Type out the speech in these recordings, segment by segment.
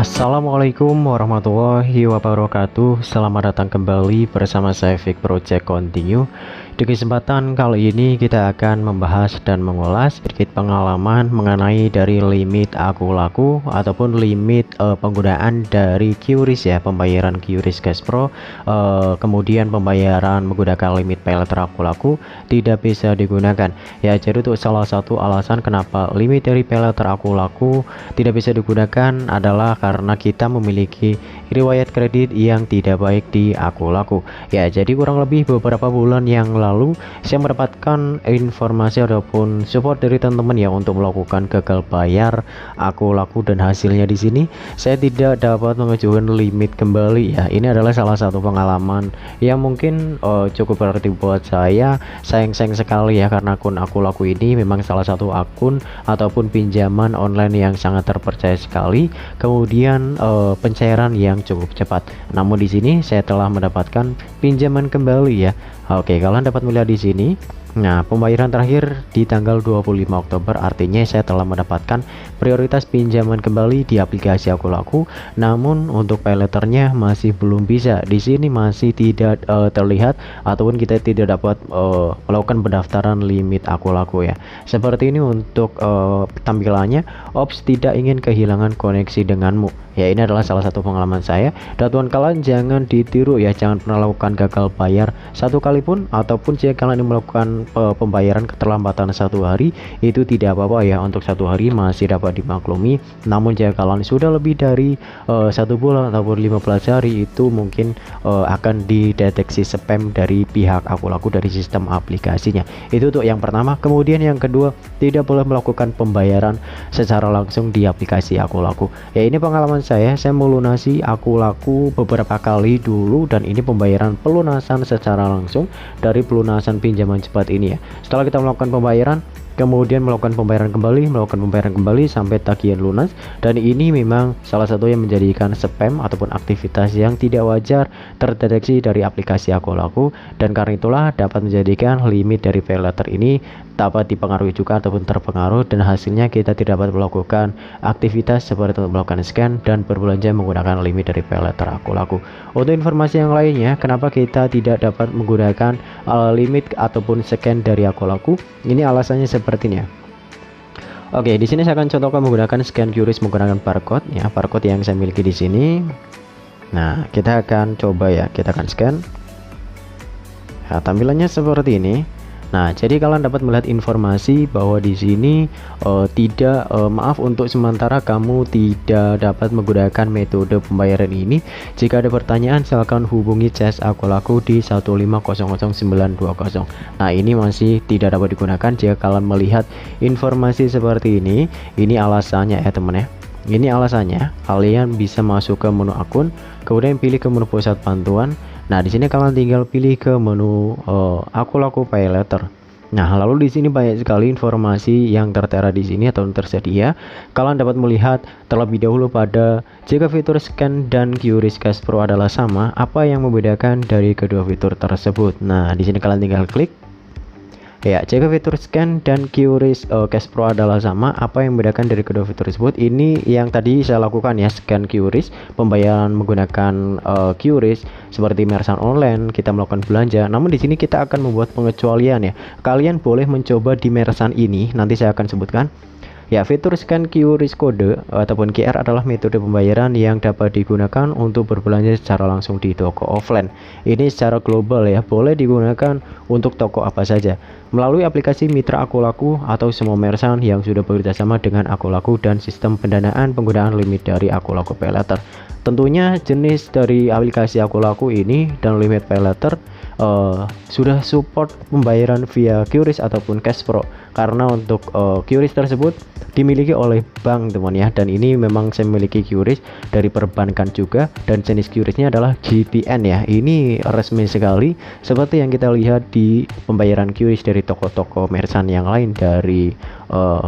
Assalamualaikum warahmatullahi wabarakatuh. Selamat datang kembali bersama saya Vic Project Continue. Di kesempatan kali ini kita akan membahas dan mengulas sedikit pengalaman mengenai dari limit aku laku ataupun limit penggunaan dari QRIS ya, pembayaran QRIS Cash Pro, kemudian pembayaran menggunakan limit paylater aku laku tidak bisa digunakan ya. Jadi untuk salah satu alasan kenapa limit dari paylater aku laku tidak bisa digunakan adalah karena kita memiliki riwayat kredit yang tidak baik di aku laku ya. Jadi kurang lebih beberapa bulan yang lalu saya mendapatkan informasi ataupun support dari teman-teman ya untuk melakukan gagal bayar aku laku, dan hasilnya di sini saya tidak dapat mengajukan limit kembali ya. Ini adalah salah satu pengalaman yang mungkin cukup berarti buat saya. Sayang sekali ya, karena akun aku laku ini memang salah satu akun ataupun pinjaman online yang sangat terpercaya sekali, kemudian pencairan yang cukup cepat. Namun di sini saya telah mendapatkan pinjaman kembali ya. Oke, kalian dapat melihat di sini. Nah, pembayaran terakhir di tanggal 25 Oktober, artinya saya telah mendapatkan prioritas pinjaman kembali di aplikasi aku laku. Namun untuk payletternya masih belum bisa. Di sini masih tidak terlihat ataupun kita tidak dapat melakukan pendaftaran limit aku laku ya. Seperti ini untuk tampilannya. Ops, tidak ingin kehilangan koneksi denganmu. Ya, ini adalah salah satu pengalaman saya. Dan tuan kalian jangan ditiru ya, jangan pernah lakukan gagal bayar satu kali pun, ataupun jika kalian melakukan pembayaran keterlambatan satu hari, itu tidak apa-apa ya. Untuk satu hari masih dapat dimaklumi. Namun jika kalian sudah lebih dari satu bulan ataupun 15 hari, itu mungkin akan dideteksi spam dari pihak aku laku, dari sistem aplikasinya. Itu untuk yang pertama. Kemudian yang kedua, tidak boleh melakukan pembayaran secara langsung di aplikasi aku laku ya. Ini pengalaman saya melunasi aku laku beberapa kali dulu, dan ini pembayaran pelunasan secara langsung dari pelunasan pinjaman cepat ini ya. Setelah kita melakukan pembayaran, kemudian melakukan pembayaran kembali sampai tagihan lunas, dan ini memang salah satu yang menjadikan spam ataupun aktivitas yang tidak wajar terdeteksi dari aplikasi aku laku, dan karena itulah dapat menjadikan limit dari paylater ini dapat dipengaruhi juga ataupun terpengaruh, dan hasilnya kita tidak dapat melakukan aktivitas seperti melakukan scan dan berbelanja menggunakan limit dari paylater aku laku. Untuk informasi yang lainnya, kenapa kita tidak dapat menggunakan limit ataupun scan dari aku laku, ini alasannya seperti ini ya. Oke, di sini saya akan contohkan menggunakan scan QRIS menggunakan barcode ya, barcode yang saya miliki di sini. Nah, kita akan coba ya, kita akan scan. Nah, tampilannya seperti ini. Nah, jadi kalian dapat melihat informasi bahwa di sini maaf, untuk sementara kamu tidak dapat menggunakan metode pembayaran ini. Jika ada pertanyaan silakan hubungi CS aku laku di 1500920. Nah, ini masih tidak dapat digunakan. Jika kalian melihat informasi seperti ini alasannya ya teman ya. Ini alasannya, kalian bisa masuk ke menu akun, kemudian pilih ke menu pusat bantuan. Nah, di sini kalian tinggal pilih ke menu aku laku paylater. Nah, lalu di sini banyak sekali informasi yang tertera di sini atau tersedia. Kalian dapat melihat terlebih dahulu pada jika fitur scan dan QRIS Cash Pro adalah sama, apa yang membedakan dari kedua fitur tersebut. Nah, di sini kalian tinggal klik. Ya, jika fitur scan dan QRIS Cash Pro adalah sama, apa yang membedakan dari kedua fitur tersebut? Ini yang tadi saya lakukan ya, scan QRIS, pembayaran menggunakan QRIS seperti merchant online, kita melakukan belanja. Namun di sini kita akan membuat pengecualian ya. Kalian boleh mencoba di merchant ini, nanti saya akan sebutkan. Ya, fitur scan QRIS kode ataupun QR adalah metode pembayaran yang dapat digunakan untuk berbelanja secara langsung di toko offline. Ini secara global ya, boleh digunakan untuk toko apa saja melalui aplikasi mitra aku laku atau semua merchant yang sudah bekerjasama dengan aku laku dan sistem pendanaan penggunaan limit dari aku laku paylater. Tentunya jenis dari aplikasi aku laku ini dan limit paylater sudah support pembayaran via QRIS ataupun Cash Pro, karena untuk QRIS tersebut dimiliki oleh bank teman ya, dan ini memang saya memiliki QRIS dari perbankan juga, dan jenis QRISnya adalah GPN ya. Ini resmi sekali seperti yang kita lihat di pembayaran QRIS dari toko-toko merchant yang lain, dari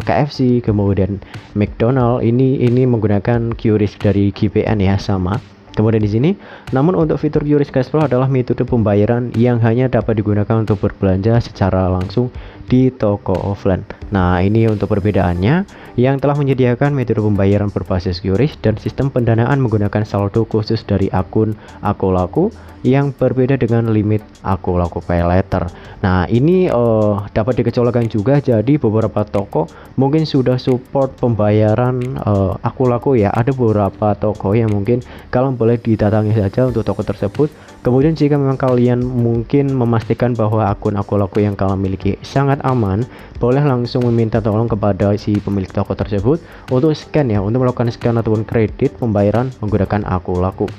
KFC kemudian McDonald, ini menggunakan QRIS dari GPN ya, sama. Kemudian di sini, namun untuk fitur QRIS Cash Pro adalah metode pembayaran yang hanya dapat digunakan untuk berbelanja secara langsung di toko offline. Nah, ini untuk perbedaannya. yang telah menyediakan metode pembayaran berbasis QRIS dan sistem pendanaan menggunakan saldo khusus dari akun Aku Laku yang berbeda dengan limit Aku Laku Pay Later. Nah, ini dapat dikecualikan juga, jadi beberapa toko mungkin sudah support pembayaran Aku Laku ya. Ada beberapa toko yang mungkin kalian boleh didatangi saja untuk toko tersebut. Kemudian jika memang kalian mungkin memastikan bahwa akun Aku Laku yang kalian miliki sangat aman, boleh langsung meminta tolong kepada si pemilik toko tersebut untuk scan ya, untuk melakukan scan ataupun kredit pembayaran menggunakan Aku Laku.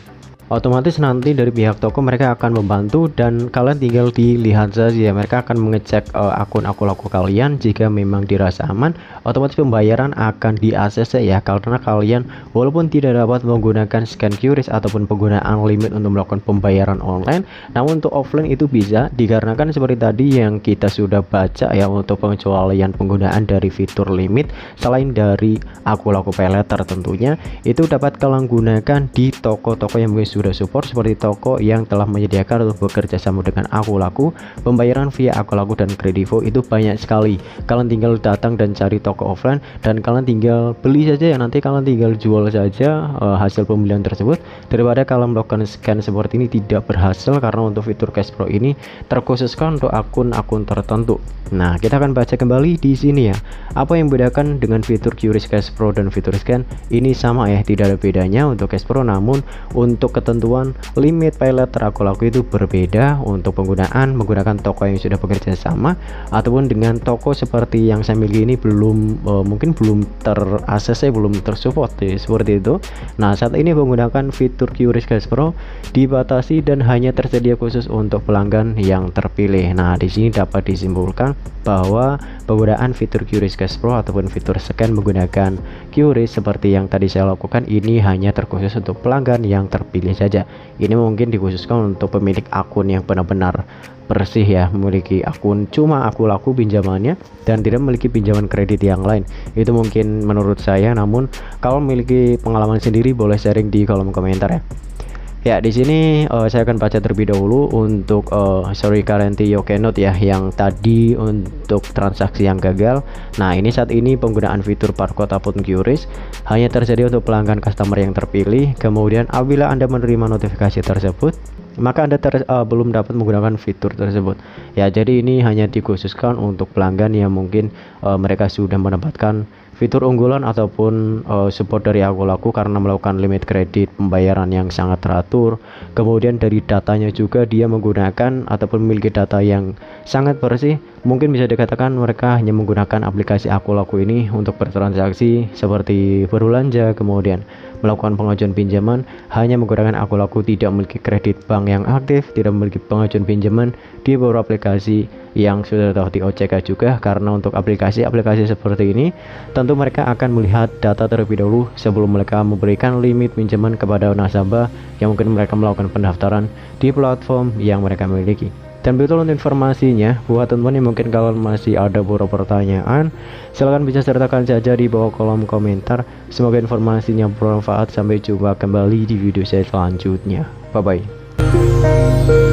Otomatis nanti dari pihak toko mereka akan membantu dan kalian tinggal dilihat saja, mereka akan mengecek akun Aku Laku kalian. Jika memang dirasa aman, otomatis pembayaran akan di ACC ya, karena kalian walaupun tidak dapat menggunakan scan QRIS ataupun penggunaan limit untuk melakukan pembayaran online, namun untuk offline itu bisa, dikarenakan seperti tadi yang kita sudah baca ya, untuk pengecualian penggunaan dari fitur limit selain dari Aku Laku Pay Later tentunya itu dapat kalian gunakan di toko-toko yang mungkin sudah support, seperti toko yang telah menyediakan untuk bekerja sama dengan Aku Laku. Pembayaran via Aku Laku dan Kredivo itu banyak sekali. Kalian tinggal datang dan cari toko offline dan kalian tinggal beli saja ya, nanti kalian tinggal jual saja hasil pembelian tersebut, daripada kalian melakukan scan seperti ini tidak berhasil, karena untuk fitur Cash Pro ini terkhususkan untuk akun-akun tertentu. Nah, kita akan baca kembali di sini ya, apa yang membedakan dengan fitur QRIS Cash Pro dan fitur scan. Ini sama ya, tidak ada bedanya untuk Cash Pro, namun untuk ketentuan limit Pay Later Aku Laku itu berbeda untuk penggunaan menggunakan toko yang sudah bekerja sama ataupun dengan toko seperti yang saya miliki ini belum mungkin belum ter-ACC, belum tersupport ya, seperti itu. Nah, saat ini menggunakan fitur QRIS Cash Pro dibatasi dan hanya tersedia khusus untuk pelanggan yang terpilih. Nah, di sini dapat disimpulkan bahwa penggunaan fitur QRIS Cash Pro ataupun fitur scan menggunakan QRIS seperti yang tadi saya lakukan ini hanya terkhusus untuk pelanggan yang terpilih saja. Ini mungkin dikhususkan untuk pemilik akun yang benar-benar bersih ya, memiliki akun cuma Aku Laku pinjamannya dan tidak memiliki pinjaman kredit yang lain. Itu mungkin menurut saya, namun kalau memiliki pengalaman sendiri boleh sharing di kolom komentar ya. Ya, di sini saya akan baca terlebih dahulu untuk sorry currently you cannot ya, yang tadi untuk transaksi yang gagal. Nah, ini saat ini penggunaan fitur barcode ataupun QRIS hanya tersedia untuk pelanggan customer yang terpilih. Kemudian apabila Anda menerima notifikasi tersebut, maka Anda belum dapat menggunakan fitur tersebut ya. Jadi ini hanya dikhususkan untuk pelanggan yang mungkin mereka sudah mendapatkan fitur unggulan ataupun support dari Aku Laku karena melakukan limit kredit pembayaran yang sangat teratur. Kemudian dari datanya juga dia menggunakan ataupun memiliki data yang sangat bersih. Mungkin bisa dikatakan mereka hanya menggunakan aplikasi Aku Laku ini untuk bertransaksi seperti berbelanja, kemudian melakukan pengajuan pinjaman hanya menggunakan Aku Laku, tidak memiliki kredit bank yang aktif, tidak memiliki pengajuan pinjaman di beberapa aplikasi yang sudah tahu di OJK juga. Karena untuk aplikasi-aplikasi seperti ini tentu mereka akan melihat data terlebih dahulu sebelum mereka memberikan limit pinjaman kepada nasabah yang mungkin mereka melakukan pendaftaran di platform yang mereka miliki. Dan betul untuk informasinya, buat teman-teman yang mungkin kalian masih ada beberapa pertanyaan, silahkan bisa sertakan saja di bawah kolom komentar. Semoga informasinya bermanfaat. Sampai jumpa kembali di video saya selanjutnya. Bye bye.